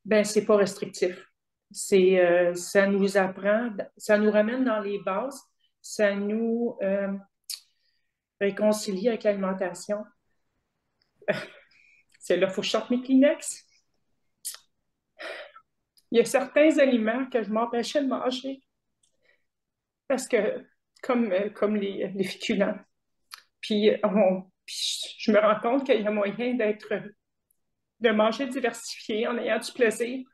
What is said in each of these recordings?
Ben, c'est pas restrictif. Ça nous apprend, ça nous ramène dans les bases, ça nous réconcilie avec l'alimentation. C'est là, il faut que je sorte mes Kleenex. Il y a certains aliments que je m'empêchais de manger parce que, comme les féculents. Puis je me rends compte qu'il y a moyen de manger diversifié en ayant du plaisir.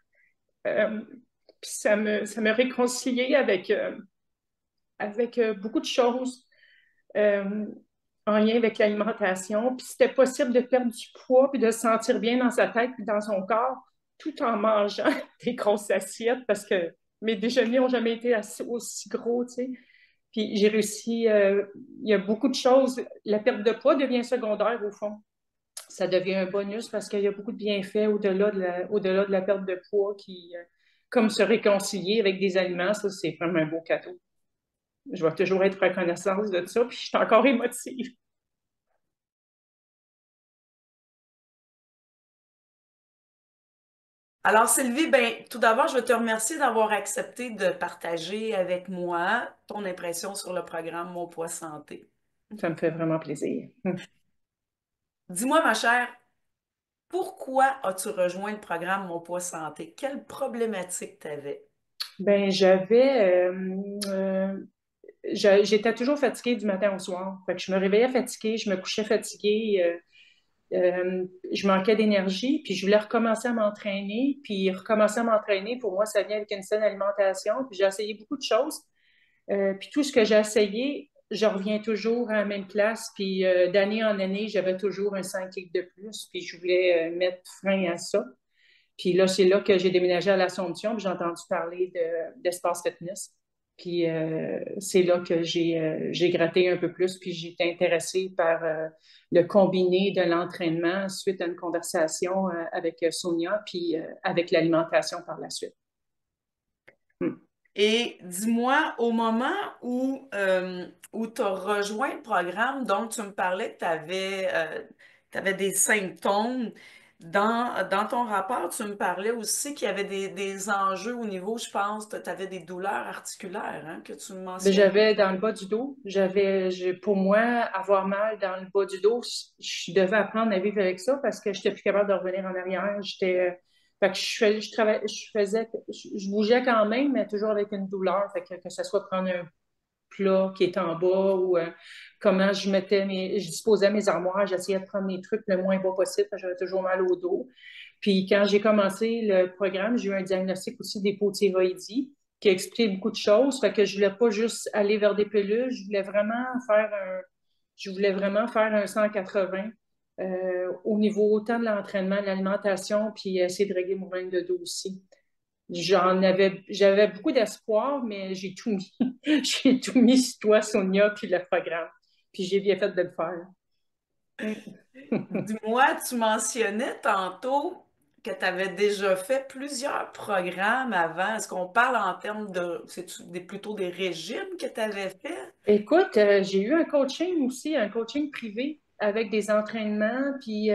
Euh, Puis ça me réconciliait avec beaucoup de choses euh, en lien avec l'alimentation. Puis c'était possible de perdre du poids puis de se sentir bien dans sa tête puis dans son corps tout en mangeant des grosses assiettes parce que mes déjeuners n'ont jamais été aussi gros, tu sais. Puis j'ai réussi, il y a beaucoup de choses. La perte de poids devient secondaire au fond. Ça devient un bonus parce qu'il y a beaucoup de bienfaits au-delà de la perte de poids comme se réconcilier avec des aliments, ça, c'est vraiment un beau cadeau. Je vais toujours être reconnaissante de ça, puis je suis encore émotive. Alors, Sylvie, ben, tout d'abord, je veux te remercier d'avoir accepté de partager avec moi ton impression sur le programme Mon Poids Santé. Ça me fait vraiment plaisir. Dis-moi, ma chère, pourquoi as-tu rejoint le programme Mon Poids Santé? Quelle problématique t'avais? Ben, j'étais toujours fatiguée du matin au soir. Fait que je me réveillais fatiguée, je me couchais fatiguée, je manquais d'énergie, puis je voulais recommencer à m'entraîner. Puis recommencer à m'entraîner, pour moi, ça vient avec une saine alimentation. Puis j'ai essayé beaucoup de choses. Puis tout ce que j'ai essayé, je reviens toujours à la même place. Puis d'année en année, j'avais toujours un 5 livres de plus. Puis je voulais mettre fin à ça. Puis là, c'est là que j'ai déménagé à l'Assomption, puis j'ai entendu parler d'espace fitness. Puis c'est là que j'ai gratté un peu plus, puis j'ai été intéressée par le combiné de l'entraînement suite à une conversation avec Sonia, puis avec l'alimentation par la suite. Hmm. Et dis-moi, au moment où tu as rejoint le programme, donc tu me parlais que tu avais des symptômes. Dans ton rapport, tu me parlais aussi qu'il y avait des enjeux au niveau, je pense, tu avais des douleurs articulaires, hein, que tu me Mais mentionnais. j'avais dans le bas du dos, pour moi, avoir mal dans le bas du dos, je devais apprendre à vivre avec ça parce que j'étais plus capable de revenir en arrière. Fait que je bougeais quand même, mais toujours avec une douleur. Fait que ce soit prendre un plat qui est en bas ou comment je disposais mes armoires, j'essayais de prendre mes trucs le moins bas possible parce que j'avais toujours mal au dos. Puis quand j'ai commencé le programme, j'ai eu un diagnostic aussi d'hypothyroïdie qui a expliqué beaucoup de choses. Fait que je voulais pas juste aller vers des pilules, je voulais vraiment faire un 180 au niveau autant de l'entraînement, de l'alimentation, puis essayer de régler mon règne de dos aussi. J'avais beaucoup d'espoir, mais j'ai tout mis. J'ai tout mis sur toi, Sonia, puis le programme. Puis j'ai bien fait de le faire. Dis-moi, tu mentionnais tantôt que tu avais déjà fait plusieurs programmes avant. Est-ce qu'on parle en termes de, plutôt des régimes que tu avais fait? Écoute, j'ai eu un coaching aussi, un coaching privé avec des entraînements. Puis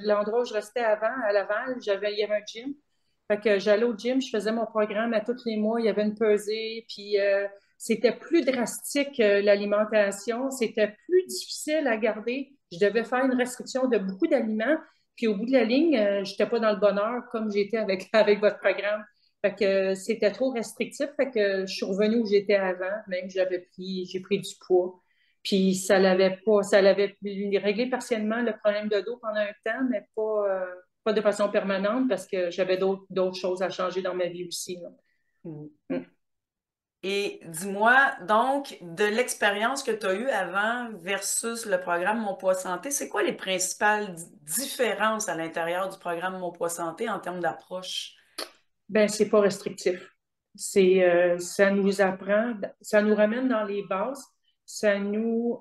l'endroit où je restais avant, à Laval, il y avait un gym. Fait que j'allais au gym, je faisais mon programme à tous les mois, il y avait une pesée, puis c'était plus drastique l'alimentation, c'était plus difficile à garder. Je devais faire une restriction de beaucoup d'aliments, puis au bout de la ligne, j'étais pas dans le bonheur comme j'étais avec avec votre programme. Fait que c'était trop restrictif, fait que je suis revenue où j'étais avant, même j'ai pris du poids. Puis ça l'avait réglé partiellement le problème de dos pendant un temps, mais pas de façon permanente parce que j'avais d'autres choses à changer dans ma vie aussi, là. Mm. Et dis-moi, donc, de l'expérience que tu as eue avant versus le programme Mon Poids Santé, c'est quoi les principales différences à l'intérieur du programme Mon Poids Santé en termes d'approche? Ben, c'est pas restrictif. Ça nous apprend, ça nous ramène dans les bases, ça nous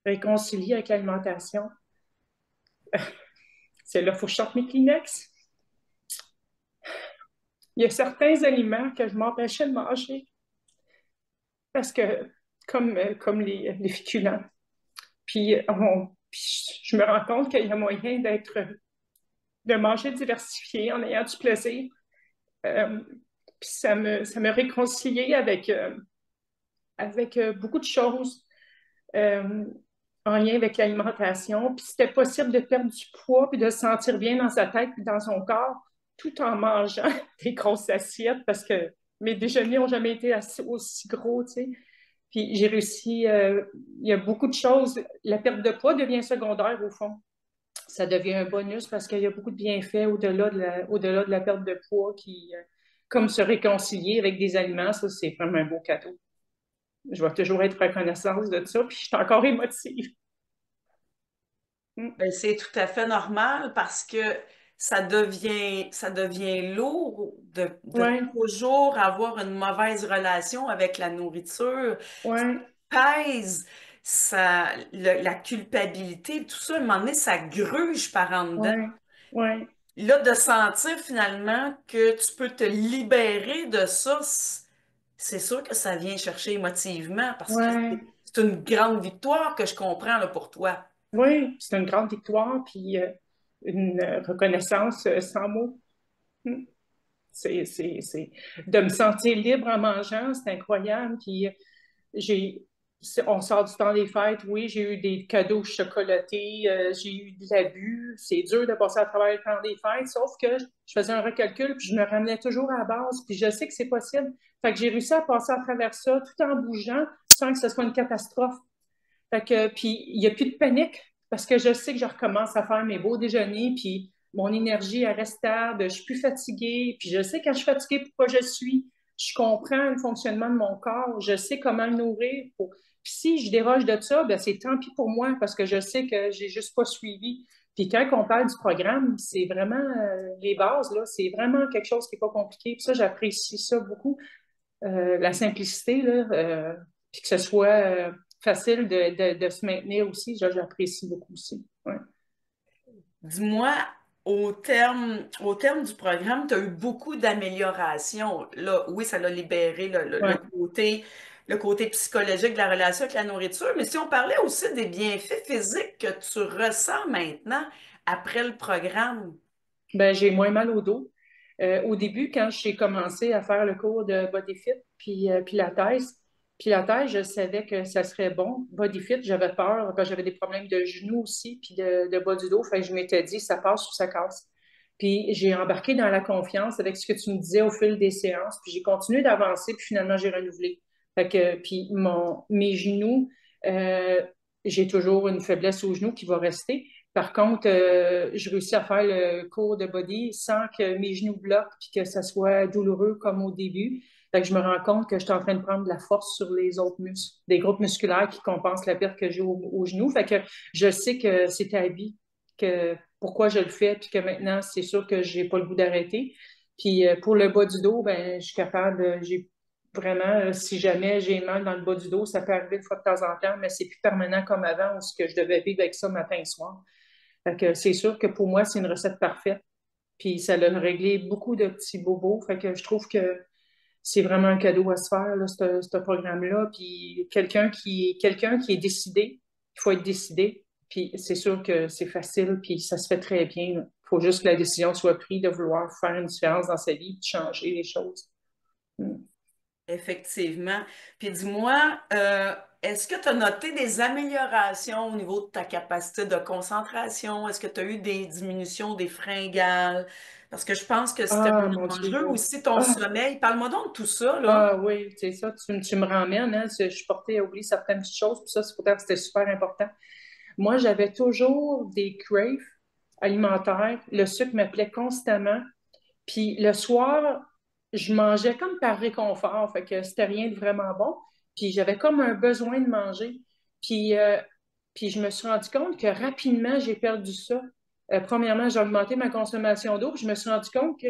réconcilie avec l'alimentation. C'est là, il faut que je sorte mes Kleenex. Il y a certains aliments que je m'empêchais de manger parce que, comme les féculents. Puis je me rends compte qu'il y a moyen de manger diversifié en ayant du plaisir. Euh, Puis ça me réconciliait avec beaucoup de choses euh, en lien avec l'alimentation. Puis c'était possible de perdre du poids puis de se sentir bien dans sa tête puis dans son corps tout en mangeant des grosses assiettes parce que mes déjeuners n'ont jamais été aussi gros, tu sais. Puis j'ai réussi, il y a beaucoup de choses. La perte de poids devient secondaire au fond. Ça devient un bonus parce qu'il y a beaucoup de bienfaits au-delà de la perte de poids comme se réconcilier avec des aliments, ça, c'est vraiment un beau cadeau. Je vais toujours être reconnaissante de ça, puis je suis encore émotive. Mm. Ben, c'est tout à fait normal parce que ça devient lourd de Ouais, toujours avoir une mauvaise relation avec la nourriture. Ça ouais, pèse, la culpabilité, tout ça, à un moment donné, ça gruge par en dedans. ouais, ouais, Là, de sentir finalement que tu peux te libérer de ça, c'est sûr que ça vient chercher émotivement parce que ouais, c'est une grande victoire que je comprends là, pour toi. ouais. C'est une grande victoire, puis une reconnaissance sans mots. Mm. C'est... De me sentir libre en mangeant, c'est incroyable. Puis j'ai, on sort du temps des fêtes, oui, j'ai eu des cadeaux chocolatés, j'ai eu de l'abus. C'est dur de passer à travers le temps des fêtes, sauf que je faisais un recalcul, puis je me ramenais toujours à la base, puis je sais que c'est possible. Fait que j'ai réussi à passer à travers ça tout en bougeant sans que ce soit une catastrophe. Fait que, puis il n'y a plus de panique parce que je sais que je recommence à faire mes beaux déjeuners, puis mon énergie elle reste stable, je suis plus fatiguée, puis je sais quand je suis fatiguée pourquoi je suis. Je comprends le fonctionnement de mon corps, je sais comment le nourrir. Puis si je déroge de ça, ben c'est tant pis pour moi parce que je sais que j'ai juste pas suivi. Puis quand on parle du programme, c'est vraiment les bases, là, c'est vraiment quelque chose qui n'est pas compliqué. Puis ça, j'apprécie ça beaucoup la simplicité, là, puis que ce soit facile de se maintenir aussi, j'apprécie beaucoup aussi. Ouais. Dis-moi, au terme du programme, tu as eu beaucoup d'améliorations. Là, oui, ça l'a libéré Ouais. le côté psychologique de la relation avec la nourriture, mais si on parlait aussi des bienfaits physiques que tu ressens maintenant après le programme. Ben, j'ai moins mal au dos. Au début, quand j'ai commencé à faire le cours de BodyFit puis Pilates, je savais que ça serait bon. BodyFit, j'avais peur, parce que j'avais des problèmes de genoux aussi, puis de bas du dos. Fait que je m'étais dit, ça passe ou ça casse. Puis j'ai embarqué dans la confiance avec ce que tu me disais au fil des séances, puis j'ai continué d'avancer, puis finalement, j'ai renouvelé. Fait que, puis mes genoux, euh, j'ai toujours une faiblesse aux genoux qui va rester. Par contre, je réussis à faire le cours de body sans que mes genoux bloquent puis que ça soit douloureux comme au début. Fait que je me rends compte que je suis en train de prendre de la force sur les autres muscles, des groupes musculaires qui compensent la perte que j'ai au genou. Fait que je sais que c'est à vie, que pourquoi je le fais, puis que maintenant, c'est sûr que j'ai pas le goût d'arrêter. Puis pour le bas du dos, ben, je suis capable, j'ai vraiment, si jamais j'ai mal dans le bas du dos, ça peut arriver une fois de temps en temps, mais c'est plus permanent comme avant où ce que je devais vivre avec ça matin et soir. Fait que c'est sûr que pour moi, c'est une recette parfaite. Puis ça a réglé beaucoup de petits bobos. Fait que je trouve que c'est vraiment un cadeau à se faire, là, ce programme-là. Puis quelqu'un qui est décidé, il faut être décidé. Puis c'est sûr que c'est facile, puis ça se fait très bien. Il faut juste que la décision soit prise de vouloir faire une différence dans sa vie, de changer les choses. Mm. Effectivement. Puis dis-moi, est-ce que tu as noté des améliorations au niveau de ta capacité de concentration? Est-ce que tu as eu des diminutions des fringales? Parce que je pense que c'était Ah, mon un Dieu. enjeu aussi, ton Ah, sommeil. Parle-moi donc de tout ça, là. ah oui, c'est ça, tu me ramènes, hein, je suis portée à oublier certaines petites choses, puis ça, c'est pourtant c'était super important. Moi, j'avais toujours des craves alimentaires. Le sucre m'appelait constamment. Puis le soir, je mangeais comme par réconfort. Fait que c'était rien de vraiment bon. Puis j'avais comme un besoin de manger. Puis, euh, puis je me suis rendu compte que rapidement, j'ai perdu ça. Premièrement, j'ai augmenté ma consommation d'eau. Puis je me suis rendu compte que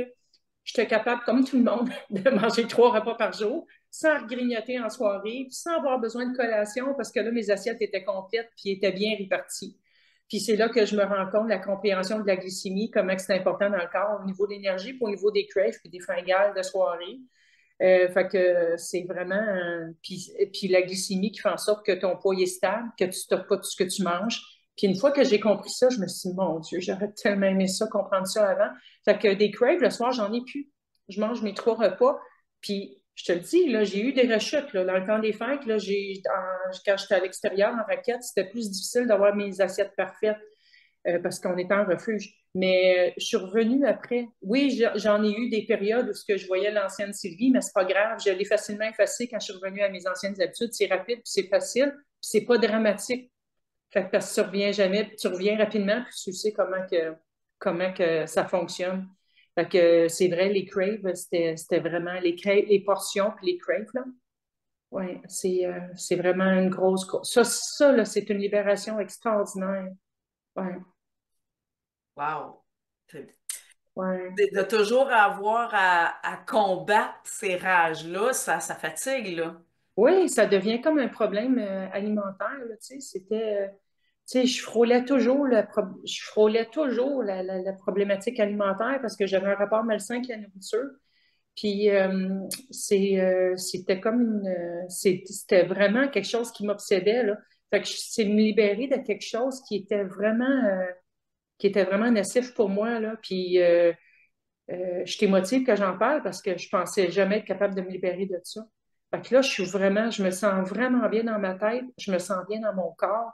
j'étais capable, comme tout le monde, de manger 3 repas par jour sans grignoter en soirée, puis sans avoir besoin de collation parce que là, mes assiettes étaient complètes puis étaient bien réparties. Puis c'est là que je me rends compte de la compréhension de la glycémie, comment c'est important dans le corps au niveau de l'énergie, puis au niveau des craves puis des fringales de soirée. Fait que c'est vraiment... puis la glycémie qui fait en sorte que ton poids est stable, que tu stoppes pas tout ce que tu manges. Puis une fois que j'ai compris ça, je me suis dit, mon Dieu, j'aurais tellement aimé ça, comprendre ça avant. Fait que des crèves, le soir, j'en ai plus. Je mange mes 3 repas. Puis je te le dis, là, j'ai eu des rechutes, là, dans le temps des fêtes. Là, quand j'étais à l'extérieur en raquette, c'était plus difficile d'avoir mes assiettes parfaites parce qu'on était en refuge. Mais je suis revenue après. Oui, j'en ai eu des périodes où ce que je voyais l'ancienne Sylvie, mais c'est pas grave. Je l'ai facilement effacée quand je suis revenue à mes anciennes habitudes. C'est rapide, puis c'est facile, puis c'est pas dramatique. Fait que parce que tu reviens jamais, puis tu reviens rapidement, puis tu sais comment que ça fonctionne. Fait que c'est vrai, les craves, c'était vraiment les crèves, les portions puis les craves, là. Ouais, c'est vraiment une ça là, c'est une libération extraordinaire. Ouais, Wow. C'est- ouais. De toujours avoir à combattre ces rages-là, ça fatigue, là. Oui, ça devient comme un problème alimentaire, là, tu sais. Tu sais, je frôlais toujours la problématique alimentaire parce que j'avais un rapport malsain avec la nourriture. Puis c'était comme c'était vraiment quelque chose qui m'obsédait, là. Fait que c'est me libérer de quelque chose qui était vraiment nocif pour moi, là. Puis je t'émotive que j'en parle parce que je pensais jamais être capable de me libérer de ça. Fait que là, je me sens vraiment bien dans ma tête, je me sens bien dans mon corps,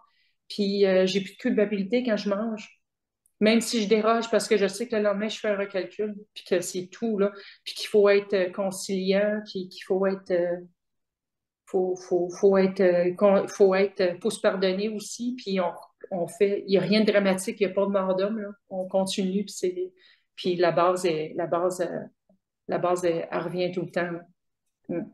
puis j'ai plus de culpabilité quand je mange. Même si je déroge parce que je sais que le lendemain, je fais un recalcul, puis que c'est tout, là, puis qu'il faut être conciliant, puis qu'il faut être, faut se pardonner aussi, puis on fait, il n'y a rien de dramatique, il n'y a pas de mort d'homme, là. On continue, puis la base, elle revient tout le temps, là. Mm.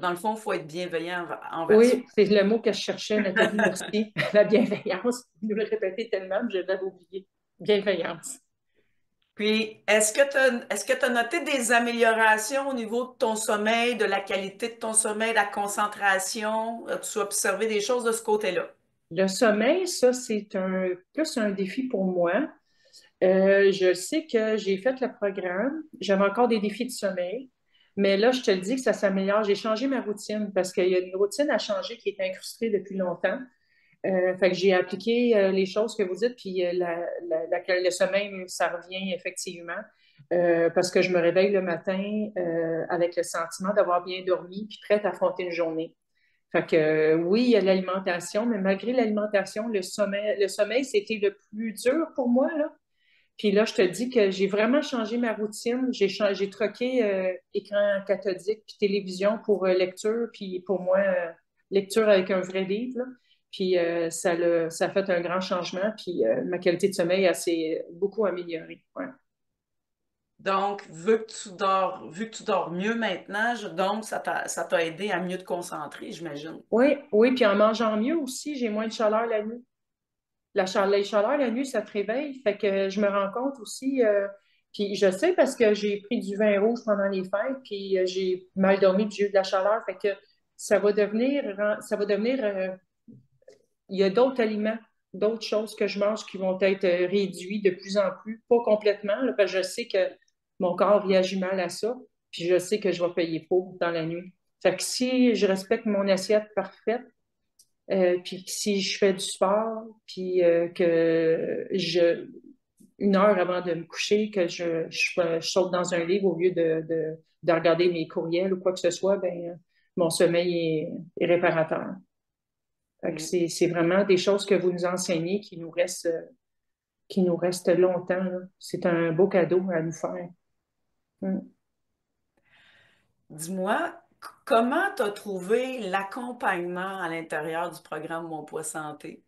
Dans le fond, il faut être bienveillant envers soi. Oui, c'est le mot que je cherchais, Nathalie, merci. La bienveillance, vous nous le répétez tellement, je l'avais oublié. Bienveillance. Puis, est-ce que tu as noté des améliorations au niveau de ton sommeil, de la qualité de ton sommeil, de la concentration? As-tu observé des choses de ce côté-là? Le sommeil, ça, c'est plus un défi pour moi. Je sais que j'ai fait le programme. J'avais encore des défis de sommeil. Mais là, je te le dis que ça s'améliore. J'ai changé ma routine parce qu'il y a une routine à changer qui est incrustée depuis longtemps. Fait que j'ai appliqué les choses que vous dites, puis le sommeil, ça revient effectivement. Parce que je me réveille le matin avec le sentiment d'avoir bien dormi, puis prête à affronter une journée. Fait que oui, il y a l'alimentation, mais malgré l'alimentation, le sommeil, c'était le plus dur pour moi, là. Puis là, je te dis que j'ai vraiment changé ma routine. J'ai troqué écran cathodique puis télévision pour lecture, puis pour moi, lecture avec un vrai livre, là. Puis ça a fait un grand changement, puis ma qualité de sommeil, elle s'est beaucoup améliorée. Ouais. Donc, vu que tu dors mieux maintenant, donc ça t'a aidé à mieux te concentrer, j'imagine. Oui, oui, puis en mangeant mieux aussi, j'ai moins de chaleur la nuit. Les chaleurs la nuit, ça te réveille. Fait que je me rends compte aussi, puis je sais parce que j'ai pris du vin rouge pendant les fêtes, puis j'ai mal dormi, puis j'ai eu de la chaleur. Fait que ça va devenir, il y a d'autres aliments, d'autres choses que je mange qui vont être réduits de plus en plus, pas complètement, là, parce que je sais que mon corps réagit mal à ça, puis je sais que je vais payer pour dans la nuit. Fait que si je respecte mon assiette parfaite, puis si je fais du sport, puis que une heure avant de me coucher, que je saute dans un livre au lieu de regarder mes courriels ou quoi que ce soit, ben, mon sommeil est réparateur. Fait que Mm. c'est vraiment des choses que vous nous enseignez qui nous restent longtemps, là. C'est un beau cadeau à nous faire. Mm. Dis-moi, comment tu as trouvé l'accompagnement à l'intérieur du programme Mon Poids Santé?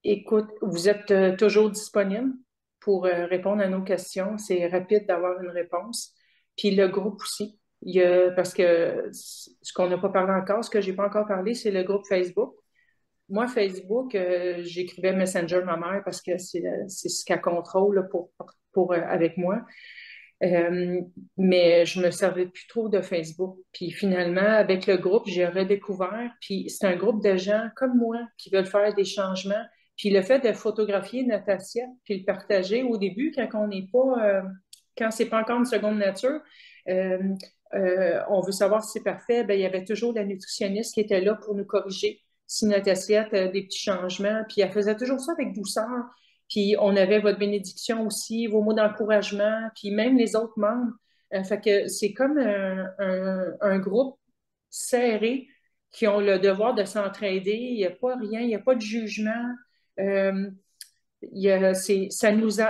Écoute, vous êtes toujours disponible pour répondre à nos questions. C'est rapide d'avoir une réponse. Puis le groupe aussi. Parce que ce qu'on n'a pas parlé encore, ce que j'ai pas encore parlé, c'est le groupe Facebook. Moi, Facebook, j'écrivais Messenger ma mère parce que c'est ce qu'elle contrôle là, avec moi. Euh, mais je me servais plus trop de Facebook. Puis finalement, avec le groupe, j'ai redécouvert. Puis c'est un groupe de gens comme moi qui veulent faire des changements. Puis le fait de photographier notre assiette, puis le partager au début, quand c'est pas encore une seconde nature, euh, on veut savoir si c'est parfait, ben, il y avait toujours la nutritionniste qui était là pour nous corriger. si notre assiette, des petits changements. Puis elle faisait toujours ça avec douceur. Puis on avait votre bénédiction aussi, vos mots d'encouragement, puis même les autres membres. Fait que c'est comme un groupe serré qui ont le devoir de s'entraider. Il n'y a pas rien, il n'y a pas de jugement. Euh, ça nous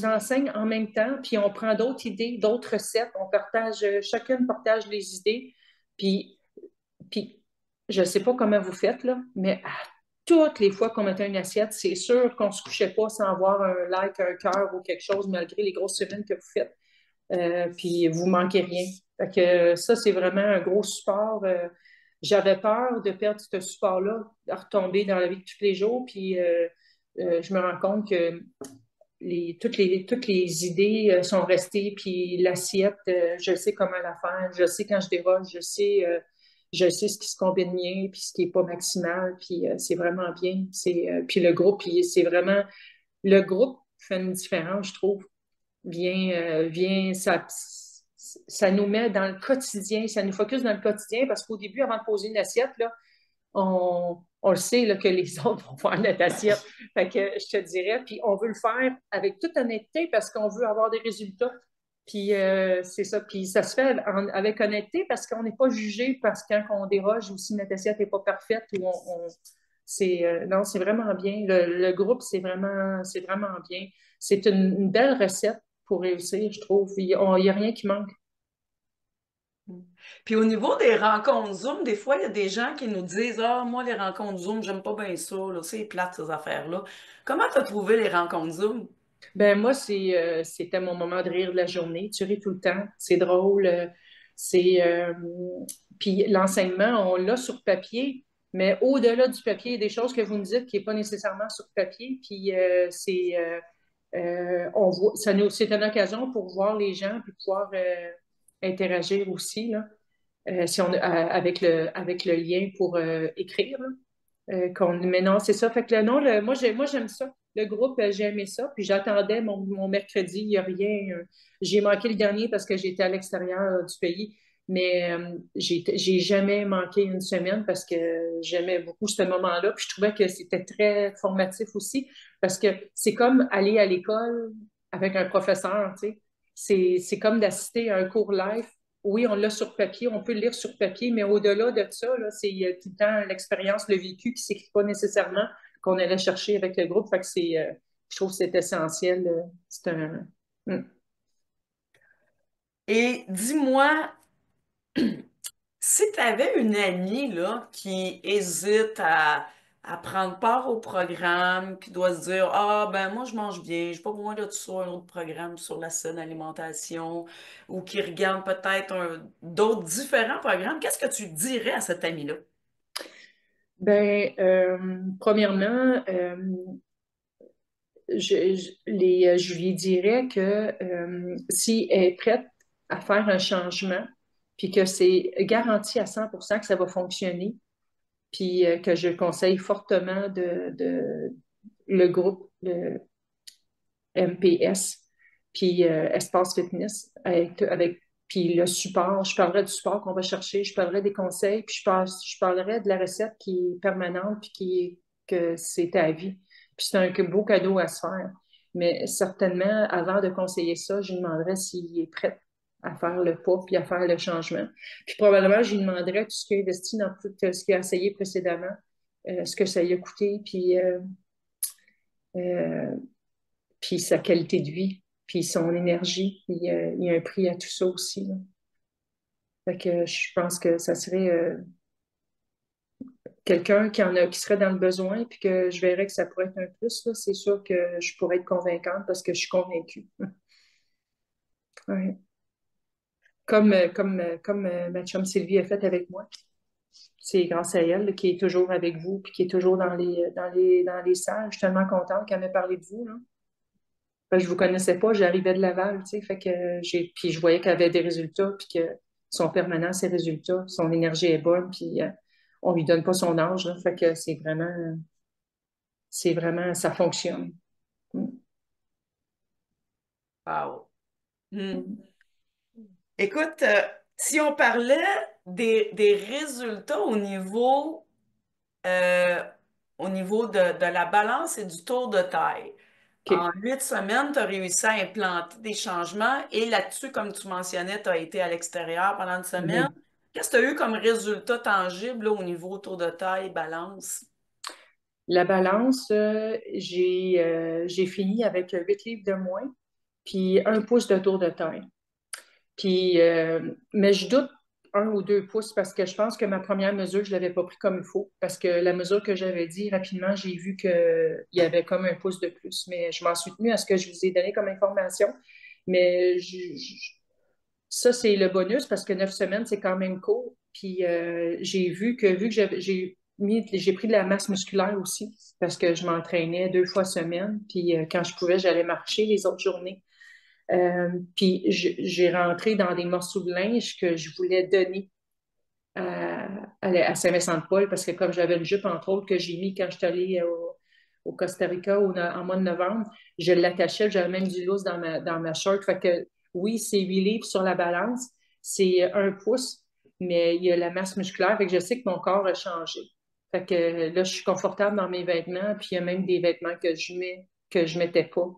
enseigne en même temps, puis on prend d'autres idées, d'autres recettes, on partage, chacune partage les idées, puis, puis je ne sais pas comment vous faites, là, mais à toutes les fois qu'on mettait une assiette, c'est sûr qu'on ne se couchait pas sans avoir un like, un cœur ou quelque chose, malgré les grosses semaines que vous faites. Puis vous manquez rien. Fait que ça, c'est vraiment un gros support. J'avais peur de perdre ce support-là, de retomber dans la vie de tous les jours. Puis je me rends compte que toutes les idées sont restées. Puis l'assiette, je sais comment la faire. Je sais quand je déroge. Je sais ce qui se combine bien, puis ce qui n'est pas maximal. Puis c'est vraiment bien. Puis le groupe, puis c'est vraiment... Le groupe fait une différence, je trouve ça nous met dans le quotidien, ça nous focus dans le quotidien parce qu'au début, avant de poser une assiette, là, on le sait là, que les autres vont faire notre assiette. Fait que je te dirais, puis on veut le faire avec toute honnêteté parce qu'on veut avoir des résultats. Puis c'est ça. Puis ça se fait avec honnêteté parce qu'on n'est pas jugé parce que quand on déroge ou si notre assiette n'est pas parfaite ou non, c'est vraiment bien. Le groupe, c'est vraiment bien. C'est une belle recette pour réussir, je trouve. Il n'y a rien qui manque. Puis au niveau des rencontres Zoom, des fois, il y a des gens qui nous disent: Ah, moi, les rencontres Zoom, j'aime pas bien ça, là, c'est plate, ces affaires-là. Comment tu as trouvé les rencontres Zoom? Ben moi, c'était mon moment de rire de la journée. Tu ris tout le temps. C'est drôle. C'est puis l'enseignement, on l'a sur papier, mais au-delà du papier, il y a des choses que vous me dites qui n'est pas nécessairement sur papier. Puis c'est une occasion pour voir les gens puis pouvoir interagir aussi là. Si on avec le lien pour écrire. Là. Mais non, c'est ça. Fait que moi, j'aime ça. Le groupe, j'ai aimé ça. Puis j'attendais mon mercredi. Il n'y a rien. J'ai manqué le dernier parce que j'étais à l'extérieur du pays. Mais j'ai jamais manqué une semaine parce que j'aimais beaucoup ce moment-là. Puis je trouvais que c'était très formatif aussi parce que c'est comme aller à l'école avec un professeur, tu sais. C'est comme d'assister à un cours live. Oui, on l'a sur papier, on peut le lire sur papier, mais au-delà de ça, là, c'est tout le temps l'expérience, le vécu qui ne s'écrit pas nécessairement qu'on allait chercher avec le groupe. Fait que je trouve que c'est essentiel. C'est un. Hmm. Et dis-moi, si tu avais une amie là, qui hésite à prendre part au programme, qui doit se dire: Ah, ben moi, je mange bien, j'ai pas besoin de ça, un autre programme sur la saine alimentation, ou qui regarde peut-être d'autres différents programmes, qu'est-ce que tu dirais à cette amie-là? Ben, premièrement, je lui dirais que si elle est prête à faire un changement, puis que c'est garanti à 100% que ça va fonctionner, puis que je conseille fortement le groupe, le MPS, puis Espace Fitness, puis le support. Je parlerai du support qu'on va chercher, je parlerai des conseils, puis je parlerai de la recette qui est permanente, puis que c'est à vie. Puis c'est un beau cadeau à se faire. Mais certainement, avant de conseiller ça, je lui demanderais s'il est prêt à faire le pas, puis à faire le changement. Puis probablement, je lui demanderais tout ce qu'il a investi dans tout ce qu'il a essayé précédemment, ce que ça lui a coûté, euh, puis sa qualité de vie, puis son énergie. Il y a un prix à tout ça aussi. Là. Fait que je pense que ça serait quelqu'un qui serait dans le besoin, puis que je verrais que ça pourrait être un plus. Là. C'est sûr que je pourrais être convaincante parce que je suis convaincue. Ouais. Comme ma chum Sylvie a fait avec moi. C'est grâce à elle là, qui est toujours avec vous, puis qui est toujours dans les salles. Je suis tellement contente qu'elle m'ait parlé de vous. Là. Fait que je vous connaissais pas, j'arrivais de Laval, tu sais, fait que puis je voyais qu'elle avait des résultats, puis que sont permanents, ses résultats, son énergie est bonne, puis on lui donne pas son âge, là, fait que c'est vraiment, ça fonctionne. Mm. Wow. Hmm. Mm. Écoute, si on parlait des résultats euh, au niveau de la balance et du tour de taille. En OK. 8 semaines, tu as réussi à implanter des changements et là-dessus, comme tu mentionnais, tu as été à l'extérieur pendant une semaine. Mhm. Qu'est-ce que tu as eu comme résultat tangible là, au niveau tour de taille, balance? La balance, j'ai fini avec 8 livres de moins, puis 1 pouce de tour de taille. Puis, mais je doute 1 ou 2 pouces parce que je pense que ma première mesure, je ne l'avais pas pris comme il faut. Parce que la mesure que j'avais dit, rapidement, j'ai vu qu'il y avait comme 1 pouce de plus. Mais je m'en suis tenue à ce que je vous ai donné comme information. Mais ça, c'est le bonus parce que 9 semaines, c'est quand même court. Puis j'ai vu que j'ai pris de la masse musculaire aussi parce que je m'entraînais 2 fois semaine. Puis quand je pouvais, j'allais marcher les autres journées. Puis j'ai rentré dans des morceaux de linge que je voulais donner à Saint-Vincent-de-Paul parce que comme j'avais une jupe, entre autres, que j'ai mis quand je suis allée au Costa Rica en mois de novembre, je l'attachais, j'avais même du lousse dans ma short. Fait que oui, c'est 8 livres sur la balance, c'est 1 pouce, mais il y a la masse musculaire, fait que je sais que mon corps a changé. Fait que là, je suis confortable dans mes vêtements, puis il y a même des vêtements que je mettais pas,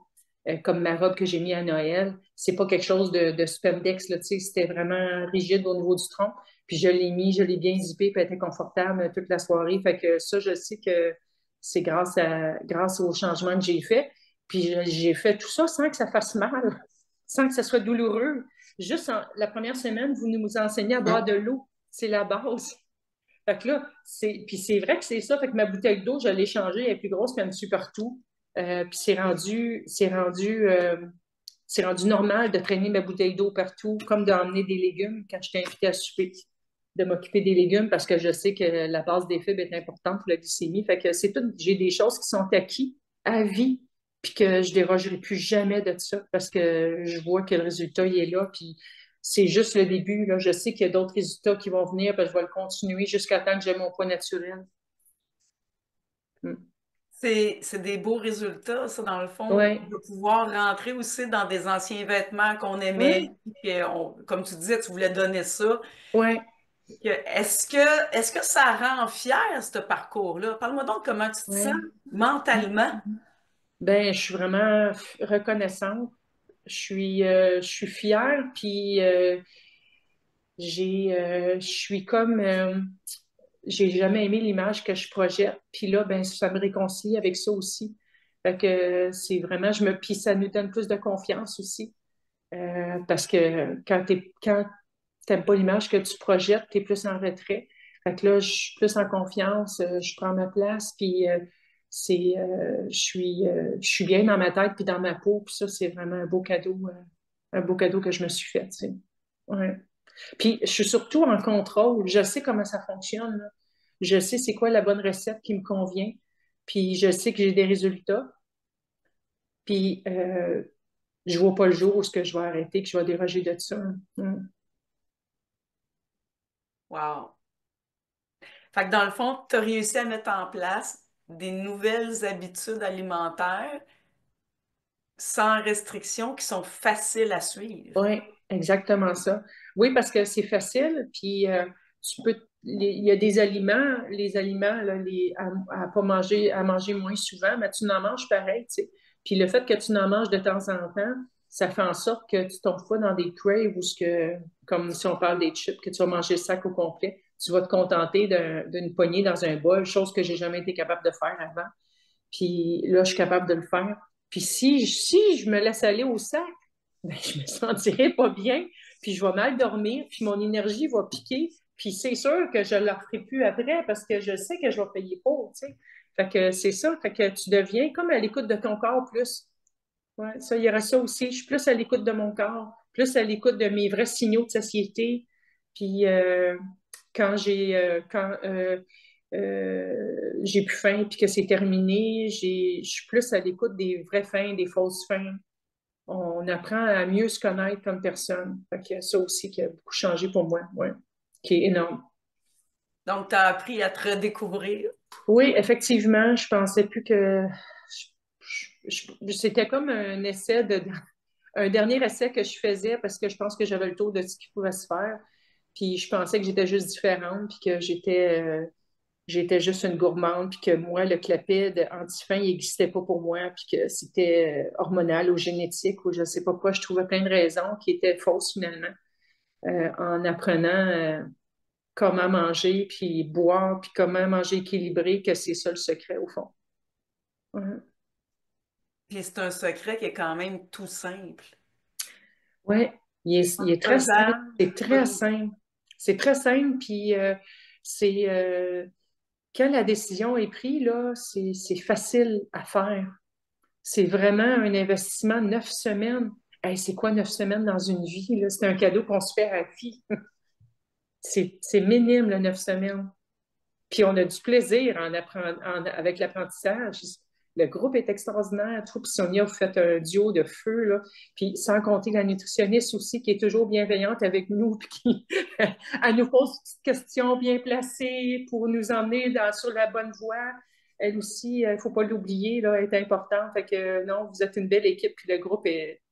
comme ma robe que j'ai mis à Noël. C'est pas quelque chose de spandex, là, tu sais, c'était vraiment rigide au niveau du tronc. Puis je l'ai mis, je l'ai bien zippé, puis elle était confortable toute la soirée. Fait que ça, je sais que c'est grâce au changement que j'ai fait. Puis j'ai fait tout ça sans que ça fasse mal, sans que ça soit douloureux. Juste la première semaine, vous nous enseignez à boire de l'eau. C'est la base. Fait que là, puis c'est vrai que c'est ça. Fait que ma bouteille d'eau, je l'ai changée, elle est plus grosse, puis elle me suit partout. Puis c'est rendu normal de traîner ma bouteille d'eau partout, comme d'emmener des légumes quand je t'ai invité à souper, de m'occuper des légumes parce que je sais que la base des fibres est importante pour la glycémie. Fait que c'est tout, j'ai des choses qui sont acquises à vie, puis que je dérogerai plus jamais de ça parce que je vois que le résultat, il est là, puis c'est juste le début, là. Je sais qu'il y a d'autres résultats qui vont venir, parce que je vais le continuer jusqu'à temps que j'ai mon poids naturel. Mm. C'est des beaux résultats, ça, dans le fond, Ouais, de pouvoir rentrer aussi dans des anciens vêtements qu'on aimait, ouais, puis comme tu disais, tu voulais donner ça. ouais, Est-ce que ça rend fier, ce parcours-là? Parle-moi donc comment tu te sens ouais. mentalement. Ben, je suis vraiment reconnaissante. Je suis fière, puis je suis comme, j'ai jamais aimé l'image que je projette, puis là, ben, ça me réconcilie avec ça aussi. Fait que c'est vraiment, puis ça nous donne plus de confiance aussi. Parce que quand t'aimes pas l'image que tu projettes, t'es plus en retrait. Fait que là, je suis plus en confiance, je prends ma place, puis je suis bien dans ma tête puis dans ma peau, puis ça, c'est vraiment un beau cadeau que je me suis fait, tu sais. Ouais. Puis je suis surtout en contrôle. Je sais comment ça fonctionne, là. Je sais c'est quoi la bonne recette qui me convient. Puis je sais que j'ai des résultats. Puis je vois pas le jour où ce que je vais arrêter, que je vais déroger de ça. Mm. Wow. Fait que dans le fond, tu as réussi à mettre en place des nouvelles habitudes alimentaires sans restriction qui sont faciles à suivre. Oui, exactement ça. Oui, parce que c'est facile, puis il y a des aliments, les aliments là, à pas manger, à manger moins souvent, mais tu en manges pareil, tu sais. Puis le fait que tu en manges de temps en temps, ça fait en sorte que tu tombes pas dans des craves comme si on parle des chips, que tu vas manger le sac au complet. Tu vas te contenter d'une poignée dans un bol, chose que j'ai jamais été capable de faire avant. Puis là, je suis capable de le faire. Puis si je me laisse aller au sac, ben, je me sentirai pas bien, puis je vais mal dormir, puis mon énergie va piquer, puis c'est sûr que je ne la referai plus après parce que je sais que je vais payer pour, tu sais. Fait que c'est ça, fait que tu deviens comme à l'écoute de ton corps plus. Ouais, ça, il y aura ça aussi. Je suis plus à l'écoute de mon corps, plus à l'écoute de mes vrais signaux de satiété. Puis quand j'ai plus faim puis que c'est terminé, je suis plus à l'écoute des vraies faims, des fausses faims. On apprend à mieux se connaître comme personne. Fait qu'il y a ça aussi qui a beaucoup changé pour moi, ouais, qui est énorme. Donc, tu as appris à te redécouvrir. Oui, effectivement, je pensais plus que c'était comme un dernier essai que je faisais parce que je pense que j'avais le tour de ce qui pouvait se faire. Puis je pensais que j'étais juste différente, puis que j'étais juste une gourmande, puis que moi, le clépide anti-faim, il n'existait pas pour moi, puis que c'était hormonal ou génétique, ou je ne sais pas quoi. Je trouvais plein de raisons qui étaient fausses finalement, en apprenant comment manger, puis boire, puis comment manger équilibré, que c'est ça le secret au fond. Ouais. Puis c'est un secret qui est quand même tout simple. Ouais, il est très simple. Faisable. C'est très simple. C'est très simple, puis c'est quand la décision est prise, là, c'est facile à faire. C'est vraiment un investissement de 9 semaines. Hey, c'est quoi 9 semaines dans une vie, là? C'est un cadeau qu'on se fait à la vie. C'est minime, le 9 semaines. Puis on a du plaisir avec l'apprentissage. Le groupe est extraordinaire. Tout. Puis Sonia, vous faites un duo de feu, là. Puis sans compter la nutritionniste aussi, qui est toujours bienveillante avec nous, puis qui elle nous pose des petites questions bien placées pour nous emmener sur la bonne voie. Elle aussi, il ne faut pas l'oublier, là, elle est importante. Fait que non, vous êtes une belle équipe, puis le groupe est.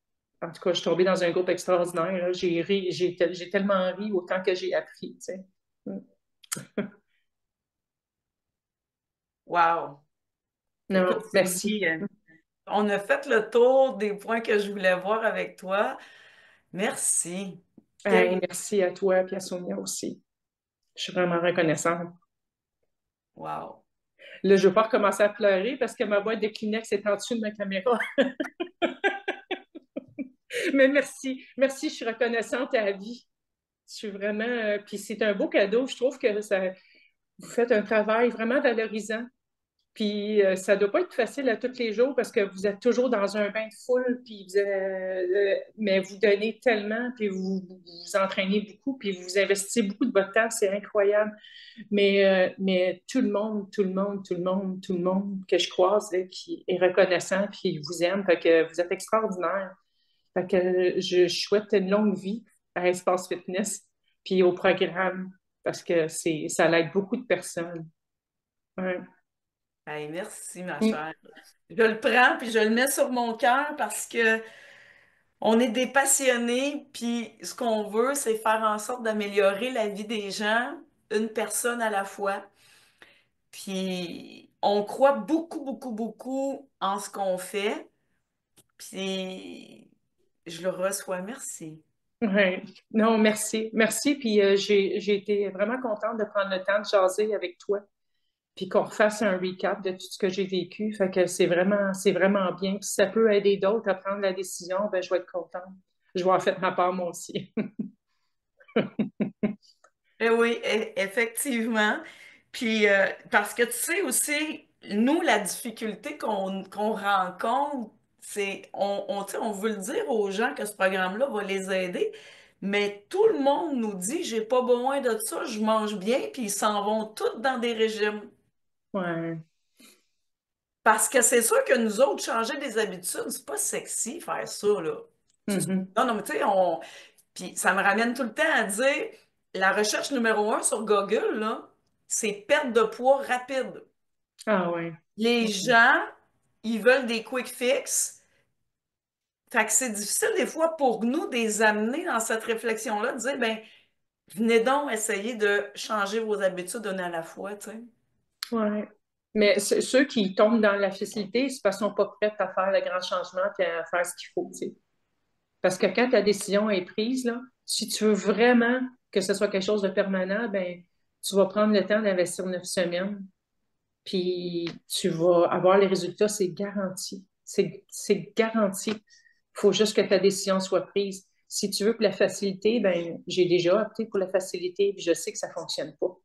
En tout cas, je suis tombée dans un groupe extraordinaire, là. J'ai ri, j'ai tellement ri autant que j'ai appris, tu sais. Mm. Wow. Écoute, Non, merci. Cindy, on a fait le tour des points que je voulais voir avec toi. Merci. Hey, merci à toi et à Sonia aussi. Je suis vraiment reconnaissante. Wow. Là, je ne veux pas recommencer à pleurer parce que ma boîte de Kleenex est en dessous de ma caméra. Mais merci. Merci, je suis reconnaissante à la vie. Je suis vraiment. Puis c'est un beau cadeau. Je trouve que vous faites un travail vraiment valorisant. Puis ça ne doit pas être facile à tous les jours parce que vous êtes toujours dans un bain de foule, puis mais vous donnez tellement, puis vous entraînez beaucoup, puis vous investissez beaucoup de votre temps, c'est incroyable. Mais tout le monde, tout le monde, tout le monde, tout le monde que je croise là, qui est reconnaissant, puis vous aime, fait que vous êtes extraordinaire. Fait que je souhaite une longue vie à Espace Fitness, puis au programme, parce que ça l'aide beaucoup de personnes. Ouais. Hey, merci, ma Mm. chère. Je le prends puis je le mets sur mon cœur parce que on est des passionnés, puis ce qu'on veut, c'est faire en sorte d'améliorer la vie des gens, une personne à la fois. Puis on croit beaucoup, beaucoup, beaucoup en ce qu'on fait. Puis je le reçois. Merci. Ouais. Non, merci. Merci. Puis j'ai été vraiment contente de prendre le temps de jaser avec toi, puis qu'on refasse un recap de tout ce que j'ai vécu. Fait que c'est vraiment bien. Puis si ça peut aider d'autres à prendre la décision, ben je vais être contente. Je vais en faire ma part moi aussi. Eh oui, effectivement. Puis, parce que tu sais aussi, nous, la difficulté qu'on rencontre, c'est, tu sais, on veut le dire aux gens que ce programme-là va les aider, mais tout le monde nous dit, j'ai pas besoin de ça, je mange bien, puis ils s'en vont tous dans des régimes. Ouais. Parce que c'est sûr que nous autres, changer des habitudes, c'est pas sexy faire ça, là. Mhm. Non, non, mais tu sais, puis ça me ramène tout le temps à dire, la recherche numéro 1 sur Google, là, c'est perte de poids rapide. Ah ouais. Les Mhm. gens, ils veulent des quick fix. Fait que c'est difficile des fois pour nous de les amener dans cette réflexion-là, de dire, ben, venez donc essayer de changer vos habitudes une à la fois, tu sais. Ouais. Mais ceux qui tombent dans la facilité, c'est parce qu'ils ne sont pas prêts à faire le grand changement et à faire ce qu'il faut, tu sais. Parce que quand ta décision est prise, là, si tu veux vraiment que ce soit quelque chose de permanent, ben, tu vas prendre le temps d'investir 9 semaines, puis tu vas avoir les résultats, c'est garanti. C'est garanti. Il faut juste que ta décision soit prise. Si tu veux que la facilité, ben, j'ai déjà opté pour la facilité, puis je sais que ça fonctionne pas.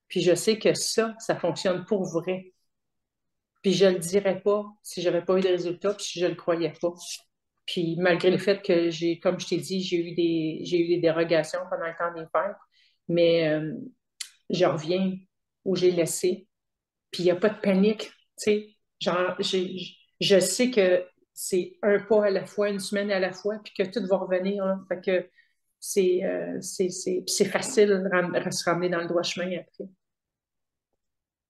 Puis je sais que ça fonctionne pour vrai. Puis je le dirais pas si j'avais pas eu de résultats, puis si je le croyais pas. Puis malgré le fait que comme je t'ai dit, j'ai eu des dérogations pendant le temps des fêtes, mais je reviens où j'ai laissé. Puis il n'y a pas de panique, tu sais. Genre, je sais que c'est un pas à la fois, une semaine à la fois, puis que tout va revenir, hein. Fait que c'est facile de se ramener dans le droit chemin après.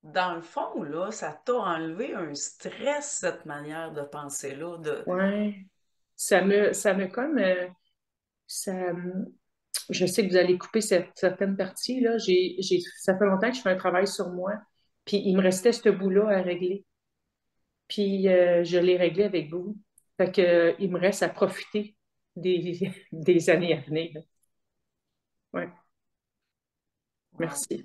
Dans le fond, là, ça t'a enlevé un stress, cette manière de penser-là, de... Ouais. Ça me comme, ça, je sais que vous allez couper certaines parties, là. Ça fait longtemps que je fais un travail sur moi. Puis il me restait ce bout-là à régler. Puis je l'ai réglé avec vous. Fait que, il me reste à profiter des, des années à venir. Ouais, Wow. merci.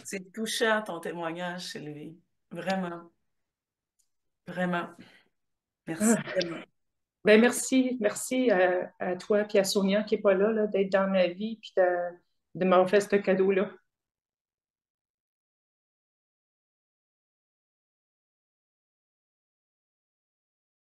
C'est touchant ton témoignage, Sylvie. Vraiment, vraiment. Merci Ah, vraiment. ben merci, merci à toi et à Sonia qui n'est pas là, d'être dans ma vie puis de m'avoir fait ce cadeau-là.